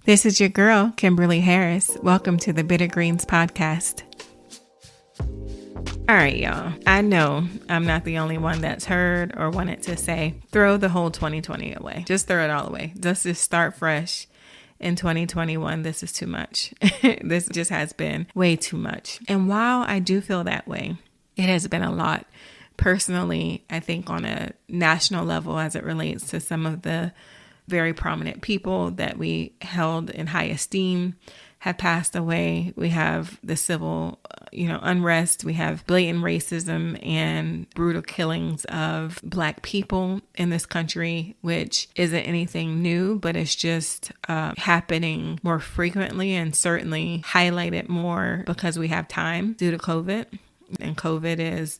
This is your girl, Kimberly Harris. Welcome to the Bitter Greens podcast. All right, y'all. I know I'm not the only one that's heard or wanted to say, throw the whole 2020 away. Just throw it all away. Let's just start fresh in 2021. This is too much. This just has been way too much. And while I do feel that way, it has been a lot. Personally, I think on a national level as it relates to some of the very prominent people that we held in high esteem have passed away. We have the civil, unrest. We have blatant racism and brutal killings of Black people in this country, which isn't anything new, but it's just happening more frequently and certainly highlighted more because we have time due to COVID. And COVID is,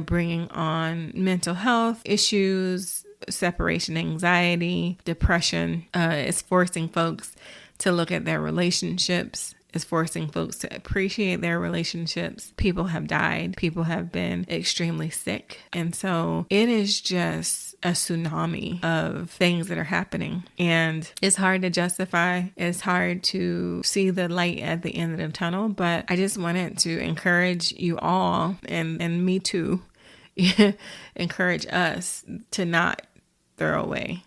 bringing on mental health issues, separation anxiety, depression. It's forcing folks to look at their relationships. It's forcing folks to appreciate their relationships. People have died. People have been extremely sick. And so it is just a tsunami of things that are happening. And it's hard to justify. It's hard to see the light at the end of the tunnel. But I just wanted to encourage you all, and me too, encourage us to not throw away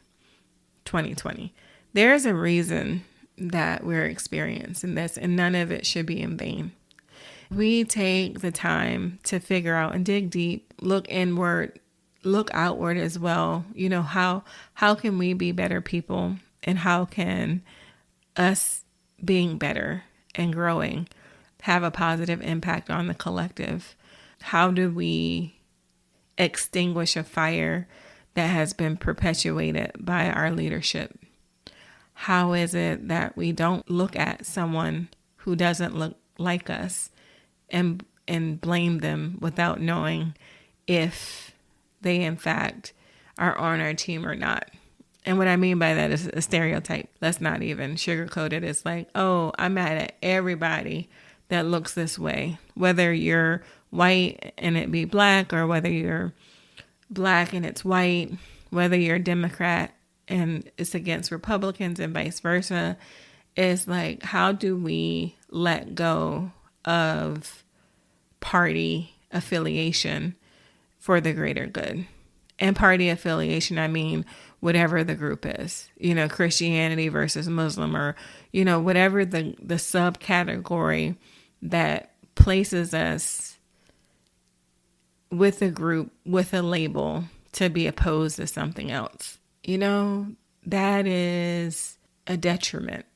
2020. There's a reason that we're experiencing this, and none of it should be in vain. We take the time to figure out and dig deep, look inward, look outward as well. How can we be better people, and how can us being better and growing have a positive impact on the collective? How do we extinguish a fire that has been perpetuated by our leadership? How is it that we don't look at someone who doesn't look like us and blame them without knowing if they in fact are on our team or not? And what I mean by that is a stereotype. Let's not even sugarcoat it. It's like, oh, I'm mad at everybody that looks this way, whether you're white and it be Black, or whether you're Black and it's white, whether you're a Democrat and it's against Republicans and vice versa. It's like, how do we let go of party affiliation for the greater good? And party affiliation, I mean, whatever the group is, Christianity versus Muslim, or, whatever the subcategory that places us with a group, with a label to be opposed to something else. That is a detriment.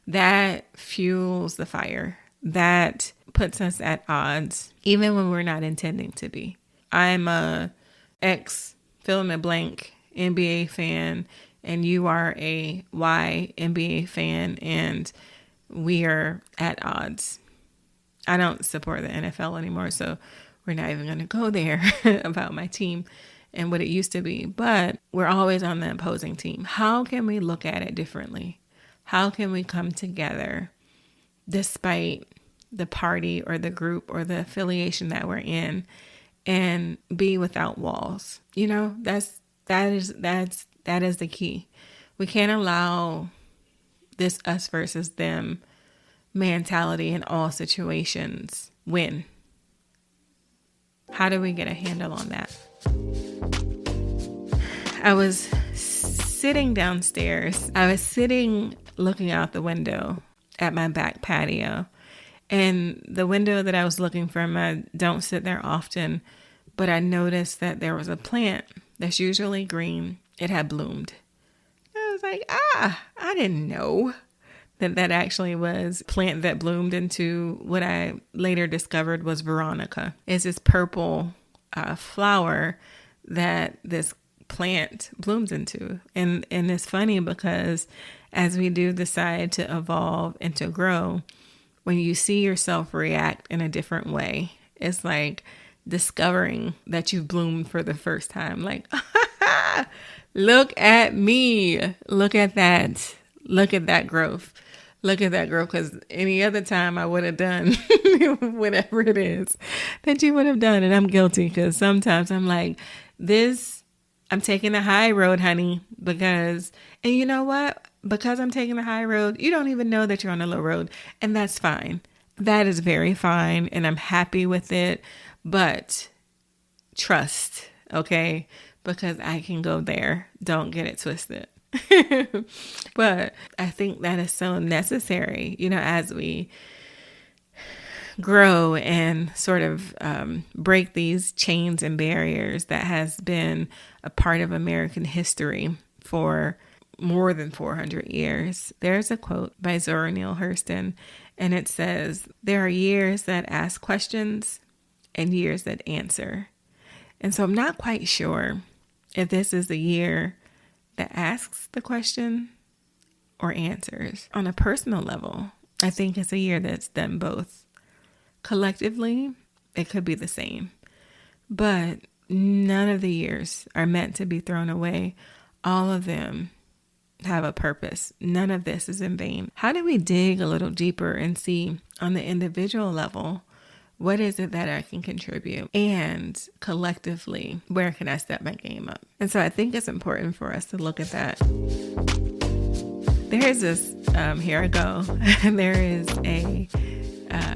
That fuels the fire. That puts us at odds, even when we're not intending to be. I'm a ex fill in the blank NBA fan, and you are a Y NBA fan, and we are at odds. I don't support the NFL anymore, so we're not even going to go there about my team and what it used to be. But we're always on the opposing team. How can we look at it differently? How can we come together despite the party or the group or the affiliation that we're in and be without walls? That is the key. We can't allow this us versus them mentality in all situations win. How do we get a handle on that? I was sitting downstairs. I was sitting looking out the window at my back patio. And the window that I was looking from, I don't sit there often, but I noticed that there was a plant that's usually green. It had bloomed. I was like, I didn't know that actually was a plant that bloomed into what I later discovered was Veronica. It's this purple flower that this plant blooms into. And it's funny because as we do decide to evolve and to grow, when you see yourself react in a different way, it's like discovering that you've bloomed for the first time. Like, look at me. Look at that. Look at that growth. Look at that growth. Because any other time I would have done whatever it is that you would have done. And I'm guilty because sometimes I'm like, this I'm taking the high road, honey, and you know what? Because I'm taking the high road, you don't even know that you're on the low road. And that's fine. That is very fine. And I'm happy with it. But trust, okay? Because I can go there. Don't get it twisted. But I think that is so necessary, as we grow and sort of break these chains and barriers that has been a part of American history for more than 400 years. There's a quote by Zora Neal Hurston, and it says, "There are years that ask questions and years that answer." And so I'm not quite sure if this is the year that asks the question or answers. On a personal level, I think it's a year that's done both. Collectively, it could be the same. But none of the years are meant to be thrown away. All of them have a purpose. None of this is in vain. How do we dig a little deeper and see on the individual level, what is it that I can contribute? And collectively, where can I step my game up? And so I think it's important for us to look at that. There is this, here I go, there is a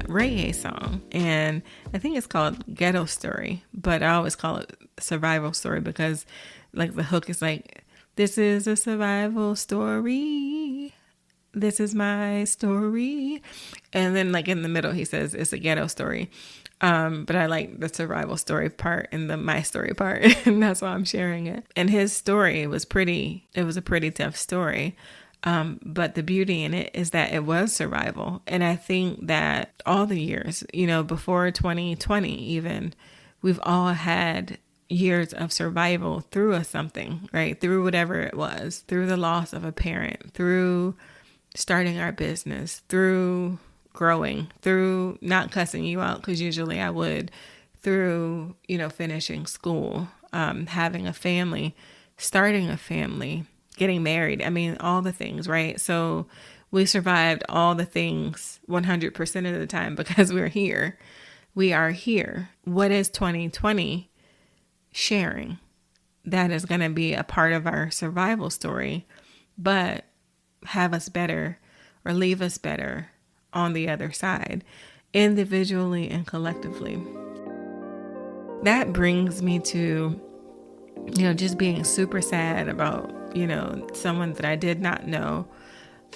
reggae song, and I think it's called Ghetto Story, but I always call it Survival Story because like the hook is like, "This is a survival story. This is my story." And then like in the middle, he says it's a ghetto story. But I like the survival story part and the my story part. And that's why I'm sharing it. And his story was it was a pretty tough story. But the beauty in it is that it was survival. And I think that all the years, before 2020 even, we've all had years of survival through something, right? Through whatever it was, through the loss of a parent, through starting our business, through growing, through not cussing you out, because usually I would, through, finishing school, having a family, starting a family, getting married. I mean, all the things, right? So we survived all the things 100% of the time because we're here. We are here. What is 2020 sharing? That is going to be a part of our survival story, but have us better or leave us better on the other side, individually and collectively. That brings me to, just being super sad about, someone that I did not know,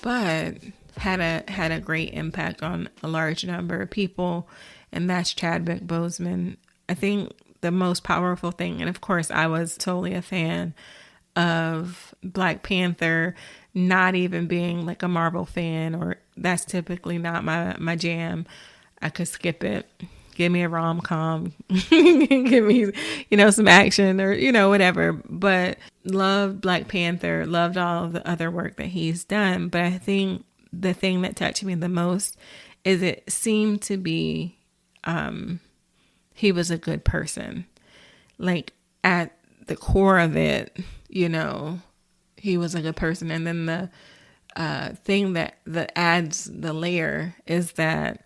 but had a great impact on a large number of people, and that's Chadwick Boseman. I think the most powerful thing, and of course I was totally a fan of Black Panther, not even being like a Marvel fan, or that's typically not my jam. I could skip it. Give me a rom-com, give me, some action or, whatever. But loved Black Panther, loved all of the other work that he's done. But I think the thing that touched me the most is it seemed to be, he was a good person. Like at the core of it, he was a good person. And then the thing that adds the layer is that,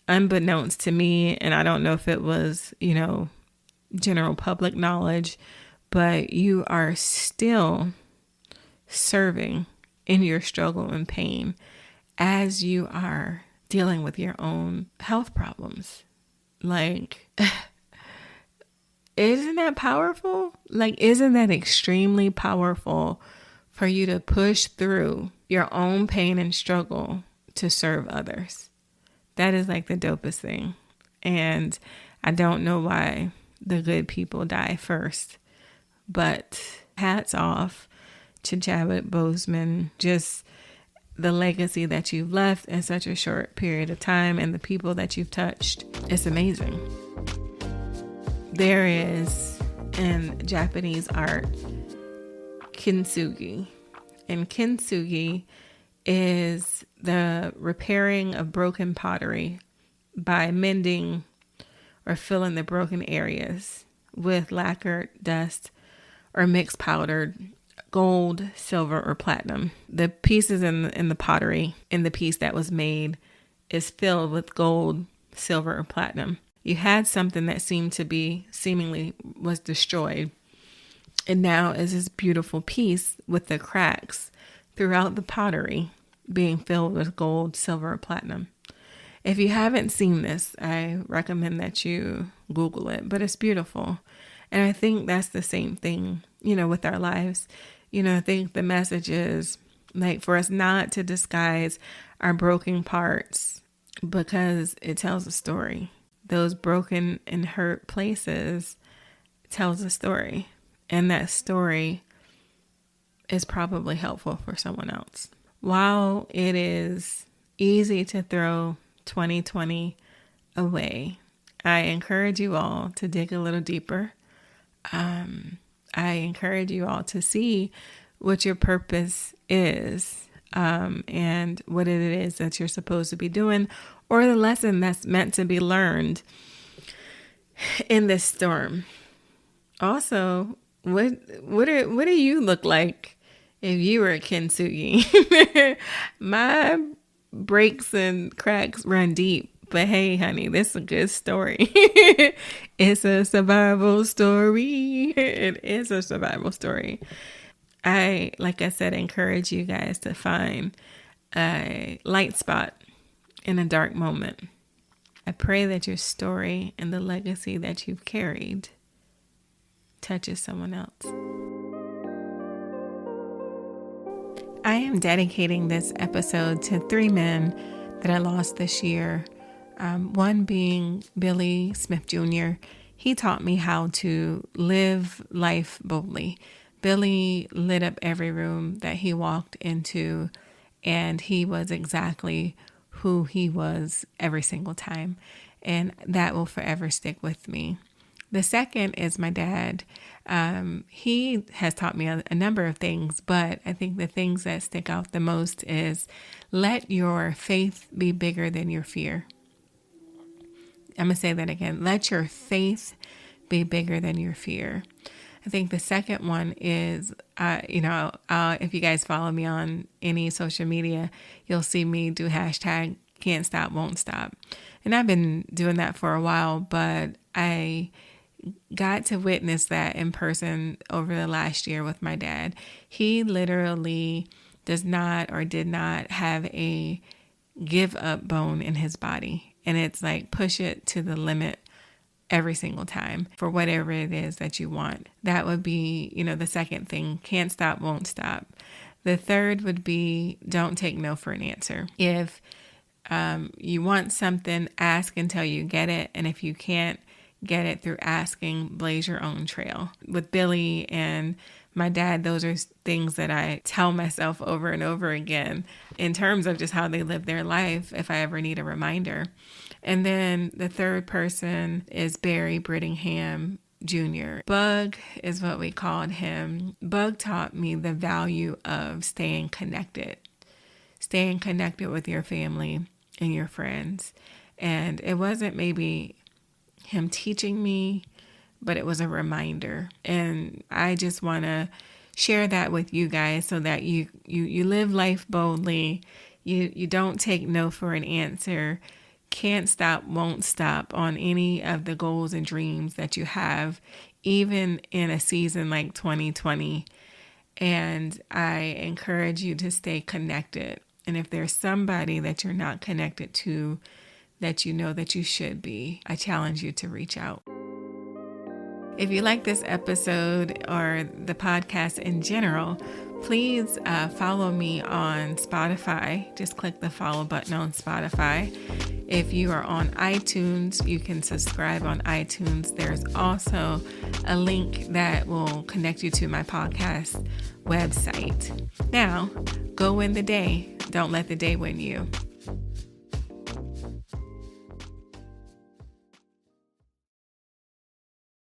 unbeknownst to me, and I don't know if it was, general public knowledge, but you are still serving in your struggle and pain as you are dealing with your own health problems. Like, isn't that powerful? Like, isn't that extremely powerful for you to push through your own pain and struggle to serve others? That is like the dopest thing. And I don't know why the good people die first, but hats off to Chadwick Boseman. Just the legacy that you've left in such a short period of time and the people that you've touched. It's amazing. There is in Japanese art, Kintsugi. And Kintsugi is the repairing of broken pottery by mending or filling the broken areas with lacquered dust or mixed powdered gold, silver, or platinum. The pieces in the pottery in the piece that was made is filled with gold, silver, or platinum. You had something that seemingly was destroyed, And now is this beautiful piece with the cracks throughout the pottery being filled with gold, silver, platinum. If you haven't seen this, I recommend that you Google it, but it's beautiful. And I think that's the same thing, with our lives. I think the message is like for us not to disguise our broken parts because it tells a story. Those broken and hurt places tells a story. And that story is probably helpful for someone else. While it is easy to throw 2020 away, I encourage you all to dig a little deeper. I encourage you all to see what your purpose is, and what it is that you're supposed to be doing, or the lesson that's meant to be learned in this storm. Also, what do you look like if you were a Kintsugi? My breaks and cracks run deep. But hey, honey, this is a good story. It's a survival story. It is a survival story. Like I said, encourage you guys to find a light spot in a dark moment. I pray that your story and the legacy that you've carried touches someone else. I am dedicating this episode to 3 men that I lost this year. One being Billy Smith Jr. He taught me how to live life boldly. Billy lit up every room that he walked into, and he was exactly who he was every single time. And that will forever stick with me. The second is my dad. He has taught me a number of things, but I think the things that stick out the most is let your faith be bigger than your fear. I'm going to say that again. Let your faith be bigger than your fear. I think the second one is, if you guys follow me on any social media, you'll see me do hashtag can't stop, won't stop. And I've been doing that for a while, but I got to witness that in person over the last year with my dad. He literally does not or did not have a give up bone in his body. And it's like push it to the limit every single time for whatever it is that you want. That would be, the second thing. Can't stop, won't stop. The third would be don't take no for an answer. If you want something, ask until you get it. And if you can't get it through asking, blaze your own trail. With Billy and my dad, those are things that I tell myself over and over again in terms of just how they live their life if I ever need a reminder. And then the third person is Barry Brittingham Jr. Bug is what we called him. Bug taught me the value of staying connected with your family and your friends. And it wasn't maybe him teaching me, but it was a reminder. And I just want to share that with you guys so that you live life boldly. You don't take no for an answer. Can't stop, won't stop on any of the goals and dreams that you have, even in a season like 2020. And I encourage you to stay connected. And if there's somebody that you're not connected to, that you know that you should be, I challenge you to reach out. If you like this episode or the podcast in general, please follow me on Spotify. Just click the follow button on Spotify. If you are on iTunes, you can subscribe on iTunes. There's also a link that will connect you to my podcast website. Now, go win the day. Don't let the day win you.